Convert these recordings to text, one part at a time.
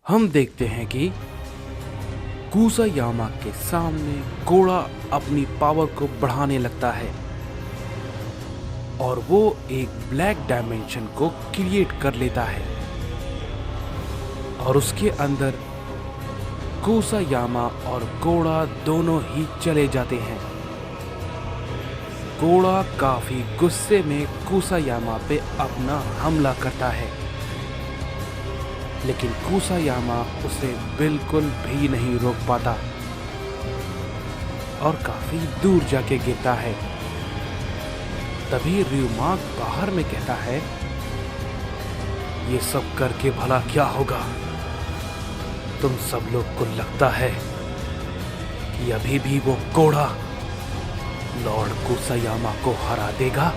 हम देखते हैं कि कुसायामा के सामने घोड़ा अपनी पावर को बढ़ाने लगता है और वो एक ब्लैक डायमेंशन को क्रिएट कर लेता है और उसके अंदर कुसायामा और घोड़ा दोनों ही चले जाते हैं। घोड़ा काफी गुस्से में कुसायामा पे अपना हमला करता है, लेकिन कुसायामा उसे बिल्कुल भी नहीं रोक पाता और काफी दूर जाके गिरता है। तभी रियुमाक बाहर में कहता है, ये सब करके भला क्या होगा? तुम सब लोग को लगता है कि अभी भी वो घोड़ा लॉर्ड कुसायामा को हरा देगा?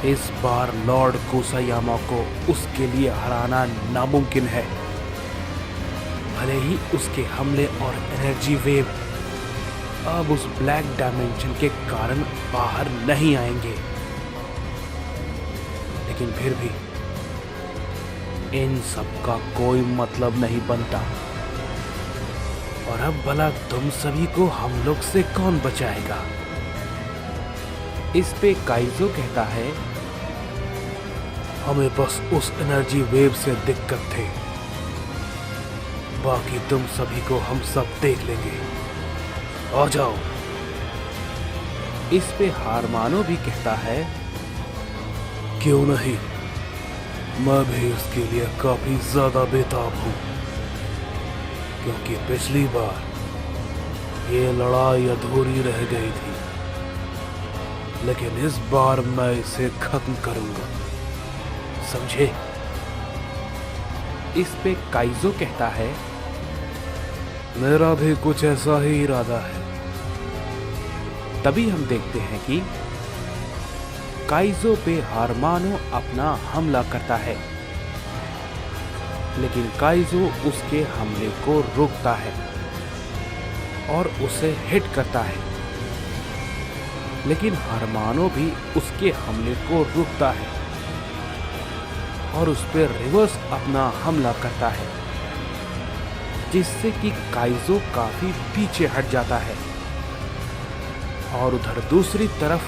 इस बार लॉर्ड कुसायामा को उसके लिए हराना नामुमकिन है। भले ही उसके हमले और एनर्जी वेव अब उस ब्लैक डायमेंशन के कारण बाहर नहीं आएंगे, लेकिन फिर भी इन सब का कोई मतलब नहीं बनता। और अब भला तुम सभी को हम लोग से कौन बचाएगा? इस पे काइजो कहता है, हमें बस उस एनर्जी वेव से दिक्कत थी, बाकी तुम सभी को हम सब देख लेंगे, आ जाओ। इस पे हारमानो भी कहता है, क्यों नहीं, मैं भी इसके लिए काफी ज्यादा बेताब हूं, क्योंकि पिछली बार ये लड़ाई अधूरी रह गई थी, लेकिन इस बार मैं इसे खत्म करूंगा, समझे? इस पे काइजो कहता है, मेरा भी कुछ ऐसा ही इरादा है। तभी हम देखते हैं कि काइजो पे हारमानो अपना हमला करता है, लेकिन काइजो उसके हमले को रोकता है और उसे हिट करता है, लेकिन हारमानो भी उसके हमले को रोकता है और उस पर रिवर्स अपना हमला करता है, जिससे कि काइजो काफी पीछे हट जाता है। और उधर दूसरी तरफ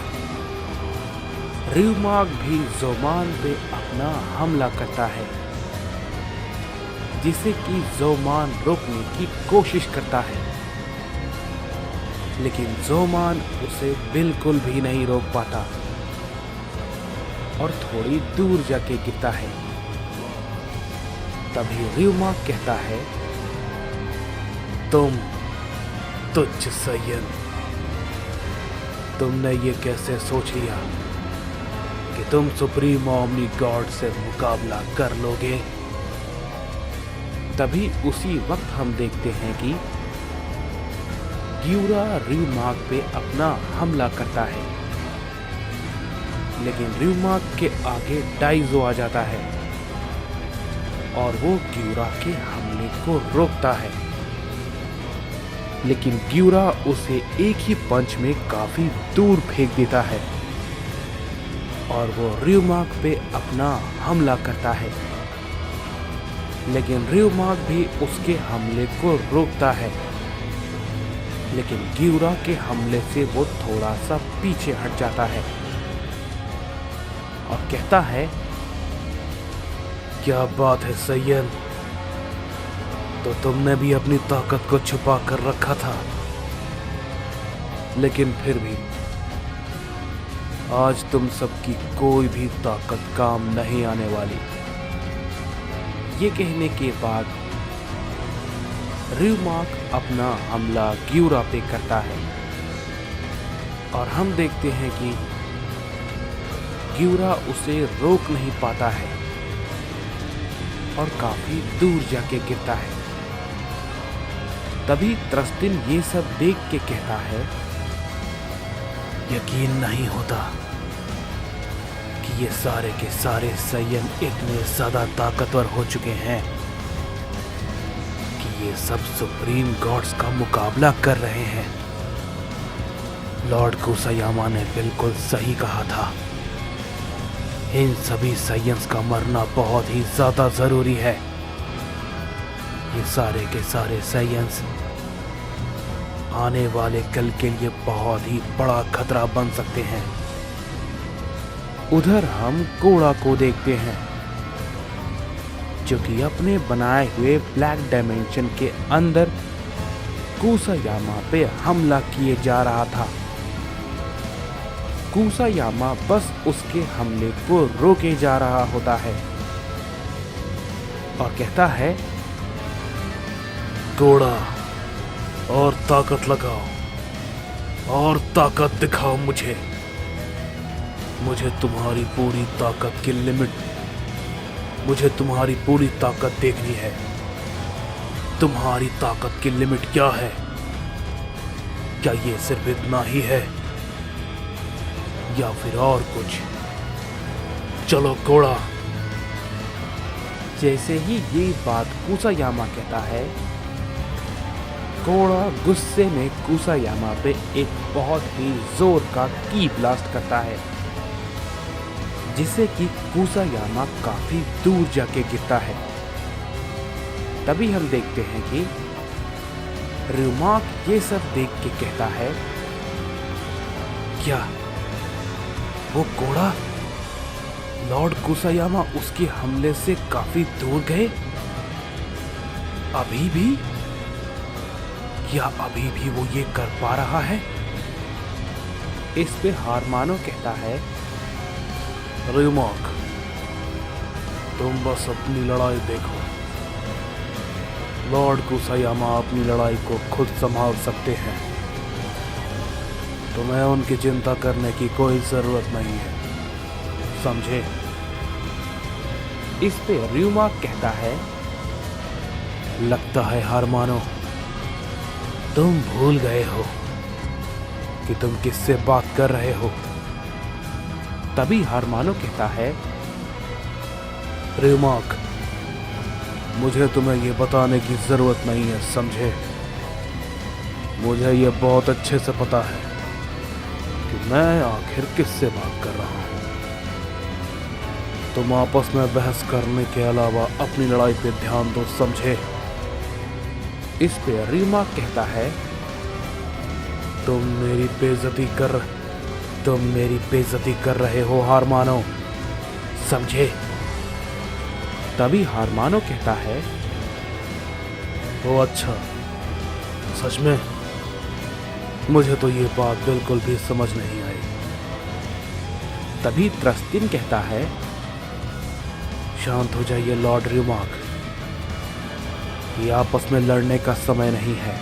रियुमाक भी जोमान पे अपना हमला करता है, जिसे कि जोमान रोकने की कोशिश करता है, लेकिन जोमान उसे बिल्कुल भी नहीं रोक पाता और थोड़ी दूर जाके गिरता है। तभी रियुमाक कहता है, तुम तुच्छ सयन, तुमने ये कैसे सोच लिया कि तुम सुप्रीम ओमनी गॉड से मुकाबला कर लोगे? तभी उसी वक्त हम देखते हैं कि ग्यूरा रियुमाक पे अपना हमला करता है, लेकिन रियुमाक के आगे डाइजो आ जाता है और वो ग्यूरा के हमले को रोकता है, लेकिन ग्यूरा उसे एक ही पंच में काफी दूर फेंक देता है और वो रियुमाक पे अपना हमला करता है, लेकिन रियुमाक भी उसके हमले को रोकता है, लेकिन ग्यूरा के हमले से वो थोड़ा सा पीछे हट जाता है और कहता है, क्या बात है सयन, तो तुमने भी अपनी ताकत को छुपा कर रखा था, लेकिन फिर भी आज तुम सबकी कोई भी ताकत काम नहीं आने वाली। ये कहने के बाद रियुमाक अपना हमला ग्यूरा पे करता है और हम देखते हैं कि ग्यूरा उसे रोक नहीं पाता है और काफी दूर जाके गिरता है। तभी त्रस्तिन ये सब देख के कहता है, यकीन नहीं होता कि ये सारे के सारे सयन इतने ज्यादा ताकतवर हो चुके हैं कि ये सब सुप्रीम गॉड्स का मुकाबला कर रहे हैं। लॉर्ड कुसायामा ने बिल्कुल सही कहा था, इन सभी सयंस का मरना बहुत ही ज्यादा जरूरी है। ये सारे के सारे साइंस आने वाले कल के लिए बहुत ही बड़ा खतरा बन सकते हैं। उधर हम कोड़ा को देखते हैं जो कि अपने बनाए हुए ब्लैक डायमेंशन के अंदर कुसायामा पे हमला किए जा रहा था। कुसायामा बस उसके हमले को रोके जा रहा होता है और कहता है, कोड़ा और ताकत लगाओ और ताकत दिखाओ मुझे तुम्हारी पूरी ताकत की लिमिट, मुझे तुम्हारी पूरी ताकत देखनी है। तुम्हारी ताकत की लिमिट क्या है? क्या ये सिर्फ इतना ही है या फिर और कुछ? चलो कोड़ा। जैसे ही ये बात कुसायामा कहता है, कोड़ा गुस्से में कुसायामा पे एक बहुत ही जोर का की ब्लास्ट करता है, जिससे कि कुसायामा काफी दूर जाके गिरता है। तभी हम देखते हैं कि ryumak ये सब देख के कहता है, क्या वो कोड़ा लॉर्ड कुसायामा उसके हमले से काफी दूर गए? अभी भी? क्या अभी भी वो ये कर पा रहा है? इस पे हारमानो कहता है, ryumak, तुम बस अपनी लड़ाई देखो। लॉर्ड कुसायामा अपनी लड़ाई को खुद संभाल सकते हैं। तुम्हें उनकी चिंता करने की कोई जरूरत नहीं है, समझे? इस पे ryumak कहता है, लगता है हारमानो तुम भूल गए हो कि तुम किससे बात कर रहे हो। तभी हारमानो कहता है, ryumak, मुझे तुम्हें ये बताने की जरूरत नहीं है, समझे? मुझे ये बहुत अच्छे से पता है कि मैं आखिर किससे बात कर रहा हूं। तुम आपस में बहस करने के अलावा अपनी लड़ाई पे ध्यान दो, समझे? इस पे ryumak कहता है, तुम मेरी बेइज्जती कर रहे हो हारमानो, समझे? तभी हारमानो कहता है, ओ अच्छा, सच में? मुझे तो ये बात बिल्कुल भी समझ नहीं आई। तभी त्रस्तिन कहता है, शांत हो जाइए लॉर्ड ryumak, ये आपस में लड़ने का समय नहीं है।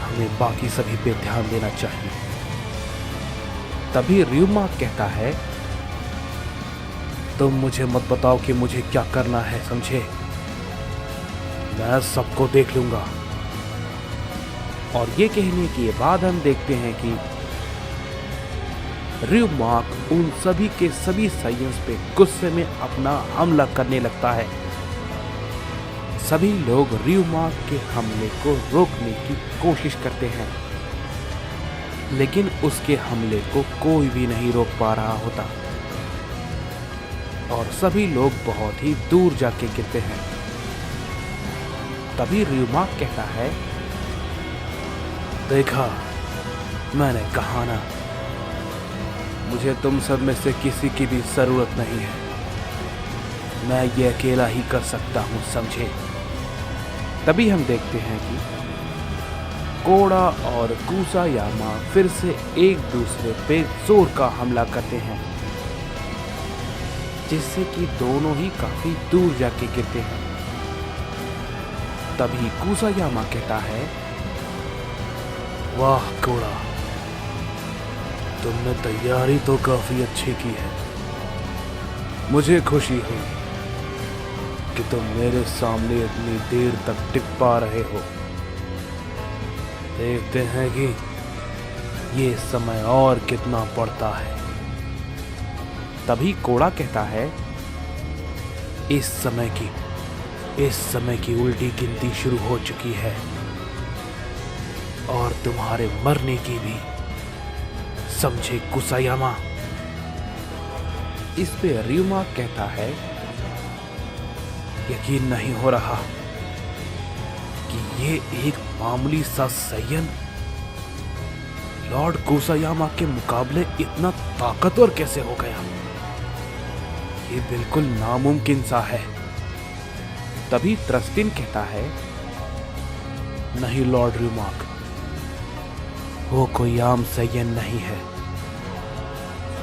हमें बाकी सभी पे ध्यान देना चाहिए। तभी ryumak कहता है, तुम मुझे मत बताओ कि मुझे क्या करना है, समझे? मैं सबको देख लूंगा। और ये कहने के बाद हम देखते हैं कि ryumak उन सभी के सभी साइंस पे गुस्से में अपना हमला करने लगता है। सभी लोग ryumak के हमले को रोकने की कोशिश करते हैं, लेकिन उसके हमले को कोई भी नहीं रोक पा रहा होता और सभी लोग बहुत ही दूर जाके गिरते हैं। तभी ryumak कहता है, देखा, मैंने कहा ना, मुझे तुम सब में से किसी की भी जरूरत नहीं है। मैं ये अकेला ही कर सकता हूं, समझे? तभी हम देखते हैं कि कोड़ा और कुसायामा फिर से एक दूसरे पे जोर का हमला करते हैं, जिससे कि दोनों ही काफी दूर जाके गिरते हैं। तभी कुसायामा कहता है, वाह कोड़ा, तुमने तैयारी तो काफी अच्छी की है। मुझे खुशी हुई कि तुम मेरे सामने इतनी देर तक टिक पा रहे हो। देखते हैं कि ये समय और कितना पड़ता है। तभी कोड़ा कहता है, इस समय की उल्टी गिनती शुरू हो चुकी है और तुम्हारे मरने की भी, समझे कुसायामा? इस पे ryumak कहता है, यकीन नहीं हो रहा कि ये एक मामूली सा सैयन लॉर्ड कुसायामा के मुकाबले इतना ताकतवर कैसे हो गया। ये बिल्कुल नामुमकिन सा है। तभी त्रस्तिन कहता है, नहीं लॉर्ड र्यूमाक, वो कोई आम सैयन नहीं है।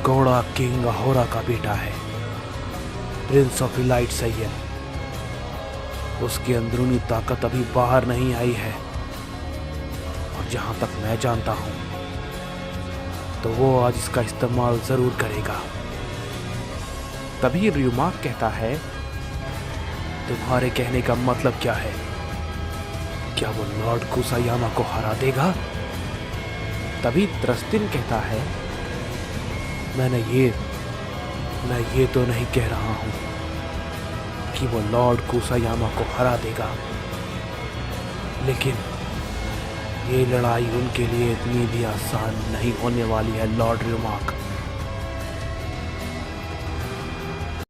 घोड़ा किंग अहोरा का बेटा है, प्रिंस ऑफ इलाइट सैयन। उसकी अंदरूनी ताकत अभी बाहर नहीं आई है, और जहां तक मैं जानता हूं तो वो आज इसका इस्तेमाल जरूर करेगा। तभी र्यूमाक कहता है, तुम्हारे कहने का मतलब क्या है? क्या वो लॉर्ड कुसायामा को हरा देगा? तभी त्रस्तिन कहता है, मैं ये तो नहीं कह रहा हूं कि वो लॉर्ड कुसायामा को हरा देगा, लेकिन ये लड़ाई उनके लिए इतनी भी आसान नहीं होने वाली है लॉर्ड र्यूमाक।